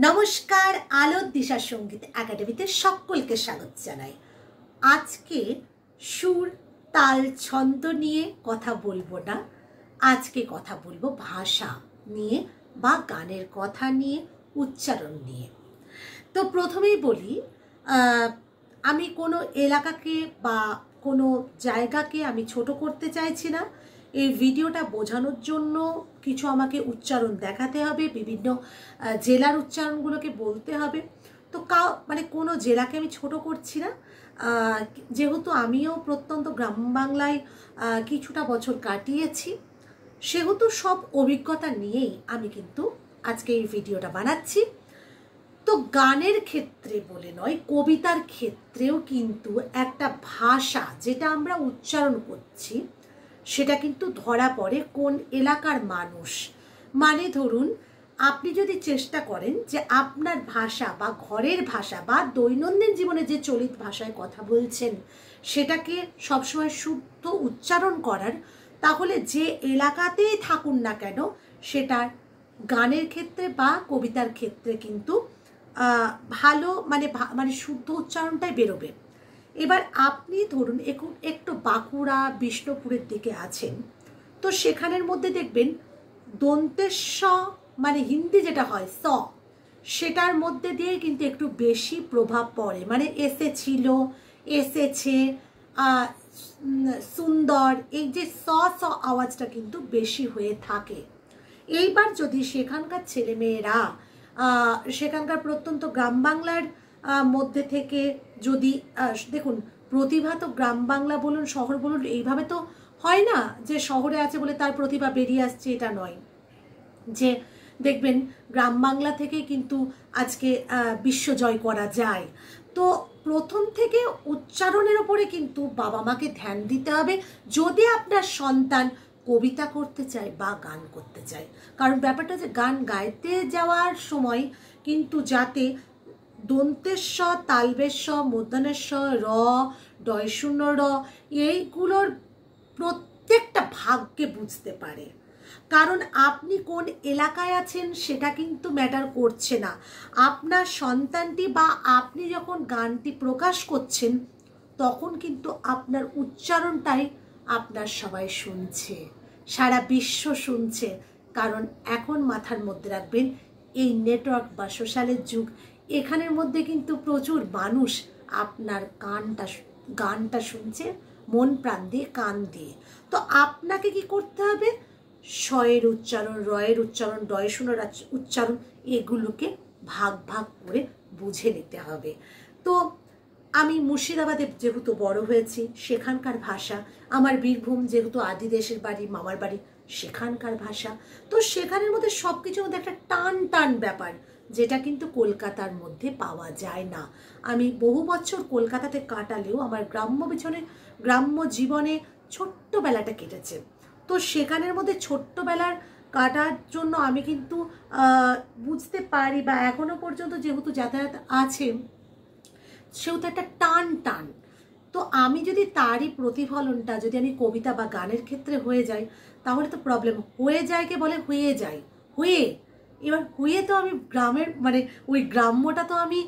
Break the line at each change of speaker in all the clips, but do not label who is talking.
নমস্কার, আলোর দিশা সঙ্গীত একাডেমিতে সকলকে স্বাগত জানাই। আজকে সুর, তাল, ছন্দ নিয়ে কথা বলবো না, আজকে কথা বলবো ভাষা নিয়ে বা গানের কথা নিয়ে, উচ্চারণ নিয়ে। তো প্রথমেই বলি, আমি কোনো এলাকাকে বা কোনো জায়গাকে আমি ছোট করতে চাইছি না। এই ভিডিওটা বোঝানোর জন্য কিছু আমাকে উচ্চারণ দেখাতে হবে, বিভিন্ন জেলার উচ্চারণগুলোকে বলতে হবে। তো মানে কোনো জেলাকে আমি ছোট করছি না, যেহেতু আমিও প্রত্যন্ত গ্রাম বাংলায় কিছুটা বছর কাটিয়েছি, সেহেতু সব অভিজ্ঞতা নিয়েই আমি কিন্তু আজকে এই ভিডিওটা বানাচ্ছি। তো গানের ক্ষেত্রে বলে নয়, কবিতার ক্ষেত্রেও কিন্তু একটা ভাষা যেটা আমরা উচ্চারণ করছি সেটা কিন্তু ধরা পড়ে কোন এলাকার মানুষ। মানে ধরুন, আপনি যদি চেষ্টা করেন যে আপনার ভাষা বা ঘরের ভাষা বা দৈনন্দিন জীবনে যে চলিত ভাষায় কথা বলছেন সেটাকে সবসময় শুদ্ধ উচ্চারণ করার, তাহলে যে এলাকাতেই থাকুন না কেন সেটার গানের ক্ষেত্রে বা কবিতার ক্ষেত্রে কিন্তু ভালো মানে শুদ্ধ উচ্চারণটাই বেরোবে। এবার আপনি ধরুন একটু বাঁকুড়া, বিষ্ণুপুরের দিকে আছেন, তো সেখানের মধ্যে দেখবেন দন্তেস্ব মানে হিন্দি যেটা হয় স, সেটার মধ্যে দিয়ে কিন্তু একটু বেশি প্রভাব পড়ে। মানে এসেছিল, এসেছে, সুন্দর, এই যে স স আওয়াজটা কিন্তু বেশি হয়ে থাকে। এইবার যদি সেখানকার ছেলেমেয়েরা সেখানকার প্রত্যন্ত গ্রাম বাংলার মধ্যে থেকে যদি দেখুন, প্রতিভা তো গ্রাম বাংলা বলুন শহর বলুন এইভাবে তো হয় না যে শহরে আছে বলে তার প্রতিভা বেরিয়ে আসছে, এটা নয়। যে দেখবেন গ্রাম বাংলা থেকে কিন্তু আজকে বিশ্বজয় করা যায়। তো প্রথম থেকে উচ্চারণের ওপরে কিন্তু বাবা মাকে ধ্যান দিতে হবে যদি আপনার সন্তান কবিতা করতে চায় বা গান করতে চায়। কারণ ব্যাপারটা যে গান গাইতে যাওয়ার সময় কিন্তু যাতে দন্তেস্ব, তালবেস্ব, মূর্ধন্যস্ব, র, ডয় শূন্য র, এইগুলোর প্রত্যেকটা ভাগকে বুঝতে পারে। কারণ আপনি কোন এলাকায় আছেন সেটা কিন্তু ম্যাটার করছে না। আপনার সন্তানটি বা আপনি যখন গানটি প্রকাশ করছেন তখন কিন্তু আপনার উচ্চারণটাই আপনার সবাই শুনছে, সারা বিশ্ব শুনছে। কারণ এখন মাথার মধ্যে রাখবেন, এই নেটওয়ার্ক বা সোশ্যালের যুগ, এখানের মধ্যে কিন্তু প্রচুর মানুষ আপনার গানটা শুনছে মন প্রাণ দিয়ে, কান দিয়ে। তো আপনাকে কি করতে হবে? শয়ের উচ্চারণ, রয়ের উচ্চারণ, ডয় শূন্যর উচ্চারণ, এগুলোকে ভাগ ভাগ করে বুঝে নিতে হবে। তো আমি মুর্শিদাবাদে যেহেতু বড় হয়েছি, সেখানকার ভাষা, আমার বীরভূম যেহেতু আদি দেশের বাড়ি, মামার বাড়ি, সেখানকার ভাষা, তো সেখানের মধ্যে সব কিছুর মধ্যে একটা টান টান ব্যাপার, যেটা কিন্তু কলকাতার মধ্যে পাওয়া যায় না। আমি বহু বছর কলকাতাতে কাটালেও আমার গ্রাম্য জীবনে ছোট্টবেলাটা কেটেছে। তো সেখানের মধ্যে ছোট্টবেলার কাটার জন্য আমি কিন্তু বুঝতে পারি, বা এখনো পর্যন্ত যেহেতু যাতায়াত আছে সেহেতু একটা টান টান। তো আমি যদি তারই প্রতিফলনটা যদি আমি কবিতা বা গানের ক্ষেত্রে হয়ে যাই, তাহলে তো প্রবলেম। হয়ে যায় কে বলে হয়ে যায়, এবার হয়ে তো আমি গ্রামের মানে ওই গ্রাম্যটা তো আমি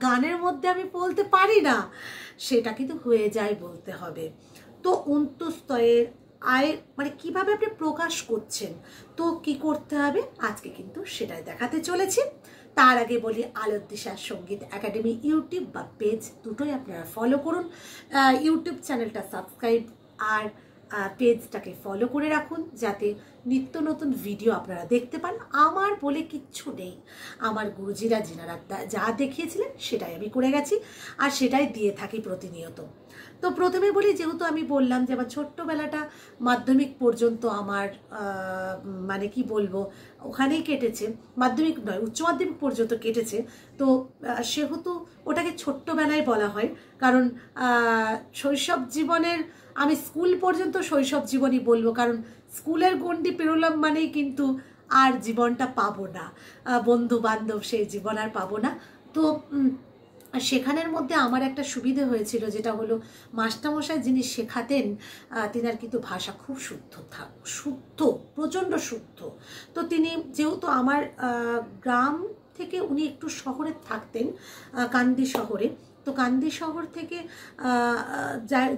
গানের মধ্যে আমি বলতে পারি না, সেটা কিন্তু হয়ে যায় বলতে হবে। তো অন্তস্তয়ের আয় মানে কিভাবে আপনি প্রকাশ করছেন, তো কি করতে হবে আজকে কিন্তু সেটাই দেখাতে চলেছি। তার আগে বলি, আলোর দিশা সঙ্গীত একাডেমি ইউটিউব বা পেজ দুটোই আপনারা ফলো করুন। ইউটিউব চ্যানেলটা সাবস্ক্রাইব আর পেজটাকে ফলো করে রাখুন, যাতে নিত্য নতুন ভিডিও আপনারা দেখতে পান। আমার বলে কিচ্ছু নেই, আমার গুরুজিরা যিনারা যা দেখিয়েছিলেন সেটাই আমি করে গেছি আর সেটাই দিয়ে থাকি প্রতিনিয়ত। তো প্রথমে বলি, যেহেতু আমি বললাম যে আমার ছোট্টবেলাটা মাধ্যমিক পর্যন্ত আমার মানে কি বলবো ওখানেই কেটেছে, মাধ্যমিক নয় উচ্চ মাধ্যমিক পর্যন্ত কেটেছে। তো সেহেতু ওটাকে ছোট্টবেলায় বলা হয়, কারণ শৈশব জীবনের আমি স্কুল পর্যন্ত শৈশব জীবনই বলবো, কারণ স্কুলের গণ্ডি পেরোলাম মানেই কিন্তু আর জীবনটা পাবো না, বন্ধু বান্ধব সেই জীবন আর পাবো না। তো সেখানের মধ্যে আমার একটা সুবিধে হয়েছিল, যেটা হলো মাস্টারমশাই যিনি শেখাতেন তিনার কিন্তু ভাষা খুব শুদ্ধ, প্রচণ্ড শুদ্ধ। তো তিনি যেহেতু আমার গ্রাম থেকে উনি একটু শহরে থাকতেন, কান্দি শহরে। তো কান্দি শহর থেকে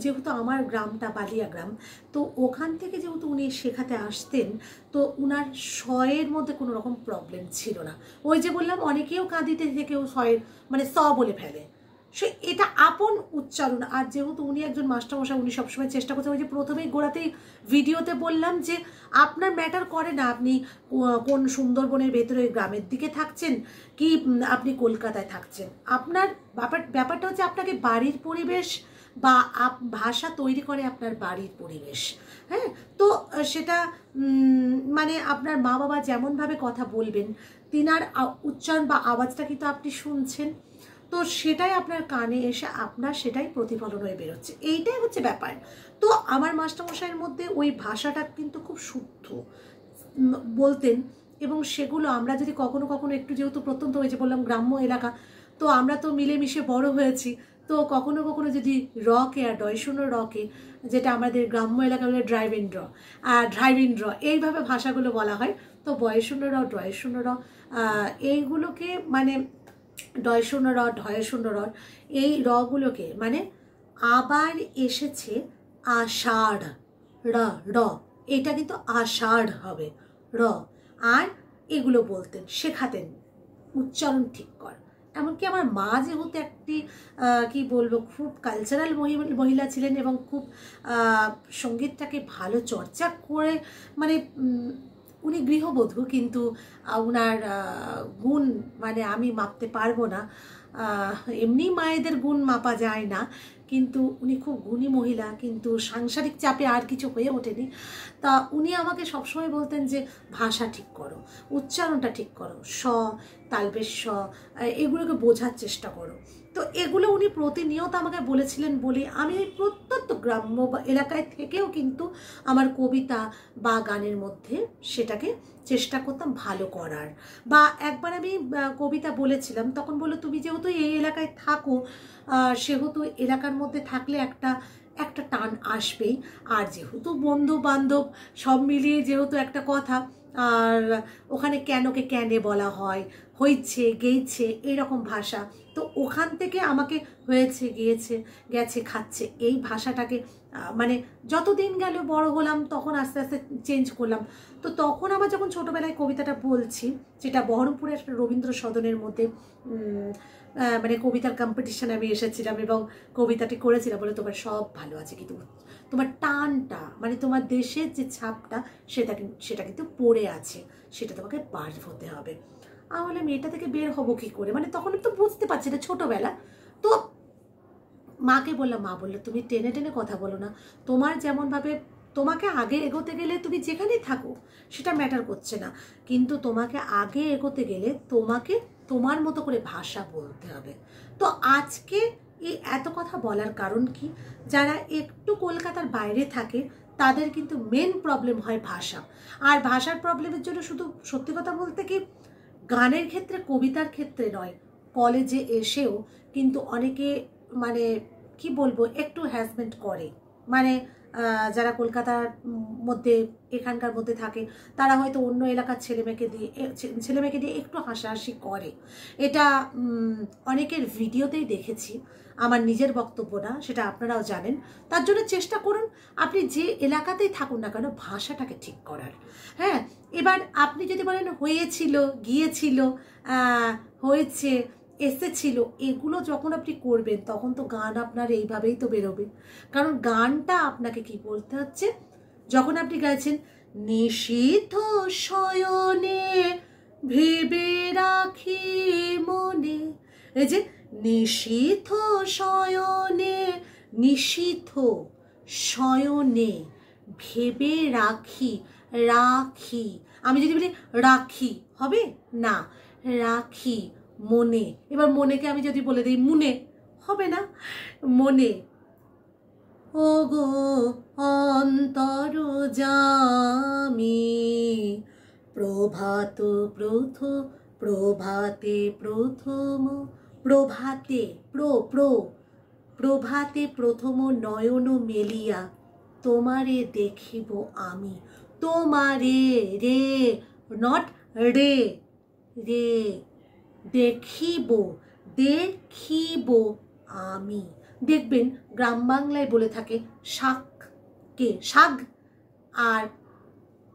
যেহেতু আমার গ্রামটা বালিয়া গ্রাম, তো ওখান থেকে যেহেতু উনি শেখাতে আসতেন, তো উনার শয়ের মধ্যে কোনো রকম প্রবলেম ছিল না। ওই যে বললাম অনেকেও কাঁদিতে থেকেও শয়ের মানে স বলে ফেলে, সে এটা আপন উচ্চারণ। আর যেহেতু উনি একজন মাস্টারমশাই, উনি সবসময় চেষ্টা করছেন, ওই যে প্রথমেই গোড়াতেই ভিডিওতে বললাম যে আপনার ম্যাটার করে না আপনি কোন সুন্দরবনের ভেতরে গ্রামের দিকে থাকছেন কি আপনি কলকাতায় থাকছেন, আপনার ব্যাপারটা হচ্ছে আপনাকে বাড়ির পরিবেশ বা ভাষা তৈরি করে আপনার বাড়ির পরিবেশ। হ্যাঁ, তো সেটা মানে আপনার মা বাবা যেমনভাবে কথা বলবেন, তিনার উচ্চারণ বা আওয়াজটা কিন্তু আপনি শুনছেন, তো সেটাই আপনার কানে এসে আপনার সেটাই প্রতিফলন হয়ে বেরোচ্ছে, এইটাই হচ্ছে ব্যাপার। তো আমার মাস্টারমশাইয়ের মধ্যে ওই ভাষাটা কিন্তু খুব শুদ্ধ বলতেন, এবং সেগুলো আমরা যদি কখনো কখনো একটু, যেহেতু প্রত্যন্ত ওই যে বললাম গ্রাম্য এলাকা, তো আমরা তো মিলেমিশে বড় হয়েছি, তো কখনো কখনো যদি রকে আর ডয়শূন্য রকে, যেটা আমাদের গ্রাম্য এলাকা বলে ড্রাইভিং র এইভাবে ভাষাগুলো বলা হয়, তো বয়শূন্য র ডয়শূন্য র এইগুলোকে মানে ডয়শূন্য র ঢয়শূন্য র এই রগুলোকে মানে আবার এসেছে আষাঢ় র র, এটা কিন্তু আষাঢ় হবে র, আর এগুলো বলতেন, শেখাতেন উচ্চারণ ঠিক কর। এমনকি আমার মা যেহেতু একটি কি বলবো খুব কালচারাল মহিলা ছিলেন এবং খুব সঙ্গীতটাকে ভালো চর্চা করে, মানে উনি গৃহবধূ, কিন্তু উনার গুণ মানে আমি মাপতে পারবো না, এমনি মায়েদের গুণ মাপা যায় না, কিন্তু উনি খুব গুণী মহিলা, কিন্তু সাংসারিক চাপে আর কিছু হয়ে ওঠেনি। তা উনি আমাকে সবসময় বলতেন যে ভাষা ঠিক করো, উচ্চারণটা ঠিক করো, স তালবেশ স এগুলোকে বোঝার চেষ্টা করো। তো এগুলো উনি প্রতিনিয়ত আমাকে বলেছিলেন বলে আমি প্রত্যন্ত গ্রাম্য এলাকায় থেকেও কিন্তু আমার কবিতা বা গানের মধ্যে সেটাকে চেষ্টা করতাম ভালো করার। বা একবার আমি কবিতা বলেছিলাম, তখন বললো তুমি যেহেতু এই এলাকায় থাকো, সেহেতু এলাকার মধ্যে থাকলে একটা টান আসবেই, আর যেহেতু বন্ধু বান্ধব সব মিলিয়ে যেহেতু একটা কথা, আর ওখানে কেনকে ক্যানে বলা হয়, হইছে গেইছে এরকম ভাষা, তো ওখান থেকে আমাকে হয়েছে গিয়েছে গেছে খাচ্ছে এই ভাষাটাকে মানে যত দিন গেল বড় হলাম তখন আস্তে আস্তে চেঞ্জ করলাম। তো তখন আমার যখন ছোটোবেলায় কবিতাটা বলছি, যেটা বহরমপুরের একটা রবীন্দ্র সদনের মধ্যে মানে কবিতার কম্পিটিশানে আমি এসেছিলাম এবং কবিতাটি করেছিলাম, বলে তোমার সব ভালো আছে কিন্তু তোমার টানটা মানে তোমার দেশের যে ছাপটা সেটা কিন্তু পড়ে আছে, সেটা তোমাকে বার হতে হবে। আমি বললাম এটা থেকে বের হবো কী করে, মানে তখন তো বুঝতে পারছি না ছোটোবেলা। তো মাকে বললাম, মা বললো তুমি টেনে টেনে কথা বলো না, তোমার যেমনভাবে তোমাকে আগে এগোতে গেলে তুমি যেখানেই থাকো সেটা ম্যাটার করছে না, কিন্তু তোমাকে আগে এগোতে গেলে তোমাকে তোমার মতো করে ভাষা বলতে হবে। তো আজকে এই এত কথা বলার কারণ কি, যারা একটু কলকাতার বাইরে থাকে তাদের কিন্তু মেন প্রবলেম হয় ভাষা, আর ভাষার প্রবলেমের জন্য শুধু সত্যি কথা বলতে কি গানের ক্ষেত্রে কবিতার ক্ষেত্রে নয়, কলেজে এসেও কিন্তু অনেকে মানে কি বলবো একটু হ্যারাসমেন্ট করে, মানে যারা কলকাতার মধ্যে এখানকার মধ্যে থাকে তারা হয়তো অন্য এলাকার ছেলেমেয়েকে দিয়ে একটু হাসাহাসি করে, এটা অনেকের ভিডিওতেই দেখেছি, আমার নিজের বক্তব্য না, সেটা আপনারাও জানেন। তার জন্য চেষ্টা করুন আপনি যে এলাকাতেই থাকুন না কেন ভাষাটাকে ঠিক করার। হ্যাঁ, এবার আপনি যদি বলেন হয়েছিল গিয়েছিল হয়েছে এসেছিল, এগুলো যখন আপনি করবেন তখন তো গান আপনার এইভাবেই তো বেরোবে, কারণ গানটা আপনাকে কি বলতে হচ্ছে, যখন আপনি গাইছেন নিশীথ শয়নে ভেবে রাখি মনে, এই যে নিশীথ শয়নে, নিশীথ শয়নে ভেবে রাখি, রাখি আমি যদি বলি রাখি হবে না, রাখি মনে, এবার মনেকে আমি যদি বলে দিই মুনে হবে না, মনে ও গো অন্তর জামি প্রভাত প্রভাতে প্রথম প্রভাতে প্রভাতে প্রথম নয়ন মেলিয়া তোমারে দেখিব আমি, তোমারে রে নট রে রে দেখিব, দেখিব আমি। দেখবেন গ্রাম বাংলায় বলে থাকে শাককে শাক, আর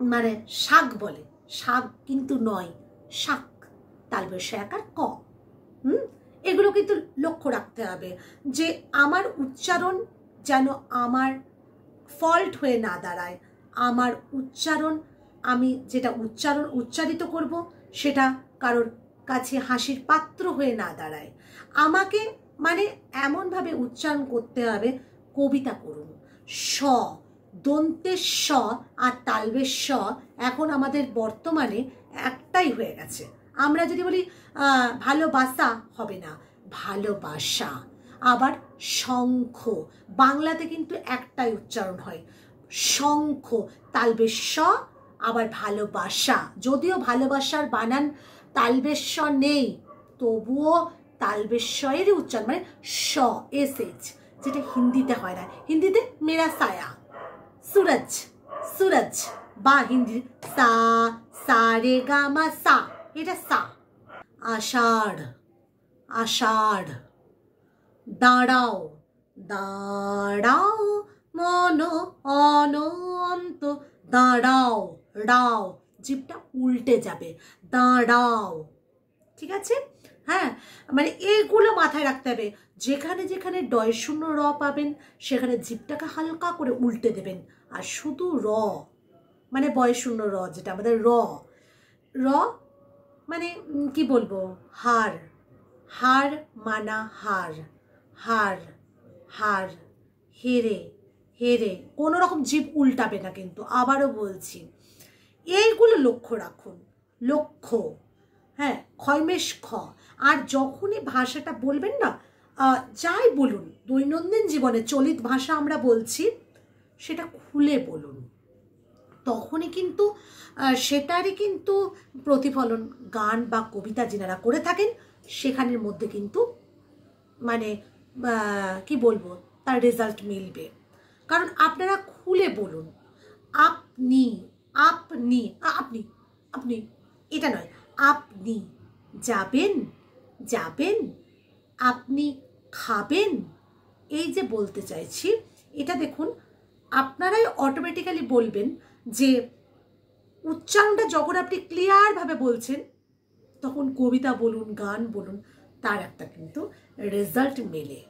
মানে শাক বলে, শাক কিন্তু নয়, শাক, তালবেশ এক আর ক। এগুলো কিন্তু লক্ষ্য রাখতে হবে যে আমার উচ্চারণ যেন আমার ফল্ট হয়ে না দাঁড়ায়, আমার উচ্চারণ, আমি যেটা উচ্চারিত করব সেটা কারোর কাছে হাসির পাত্র হয়ে না দাঁড়ায়। আমাকে মানে এমনভাবে উচ্চারণ করতে হবে, কবিতা করুন। স, দন্তের স আর তালবের স এখন আমাদের বর্তমানে একটাই হয়ে গেছে। আমরা যদি বলি ভালোবাসা, হবে না, ভালোবাসা। আবার শঙ্খ, বাংলাতে কিন্তু একটাই উচ্চারণ হয়, শঙ্খ, তালবেশ স, আবার ভালোবাসা। যদিও ভালোবাসার বানান তালবেশ স নেই, তবুও তালবেশ স এরই উচ্চারণ, মানে স, এসএইচ, যেটা হিন্দিতে হয় না। হিন্দিতে মেরা সায়া, সুরজ, সুরজ, বা হিন্দি সা, সা রে গা মা সা, এটা সা। আষাঢ়, আষাঢ়। দাঁড়াও, দাঁড়াও মন অনন্ত, দাঁড়াও, রাও, জিভটা উল্টে যাবে, দাঁড়াও। ঠিক আছে? হ্যাঁ, মানে এইগুলো মাথায় রাখতে হবে। যেখানে যেখানে ডয় শূন্য র পাবেন সেখানে জিভটাকে হালকা করে উল্টে দেবেন, আর শুধু র, মানে বয় শূন্য র, যেটা আমাদের র, র মানে কি বলবো, হার, হার মানা হার, হার, হার, হেরে, হেরে, কোনো রকম জিভ উল্টাবে না কিন্তু, আবারও বলছি। এইগুলো লক্ষ্য রাখুন, লক্ষ্য। হ্যাঁ, ক্ষয়মেশ খ। আর যখনই ভাষাটা বলবেন না, যাই বলুন, দৈনন্দিন জীবনে চলিত ভাষা আমরা বলছি, সেটা খুলে বলুন, তখনই কিন্তু সেটারই কিন্তু প্রতিফলন গান বা কবিতা যেনারা করে থাকেন সেখানের মধ্যে কিন্তু মানে কি বলবো, তার রেজাল্ট মিলবে। কারণ আপনারা খুলে বলুন, আপনি, আপনি, আপনি, আপনি, এটা নয়, আপনি যাবেন, যাবেন, আপনি খাবেন, এই যে বলতে চাইছি, এটা দেখুন আপনারাই অটোমেটিক্যালি বলবেন যে উচ্চারণটা যখন আপনি ক্লিয়ারভাবে বলছেন তখন কবিতা বলুন, গান বলুন, তার একটা কিন্তু রেজাল্ট মেলে।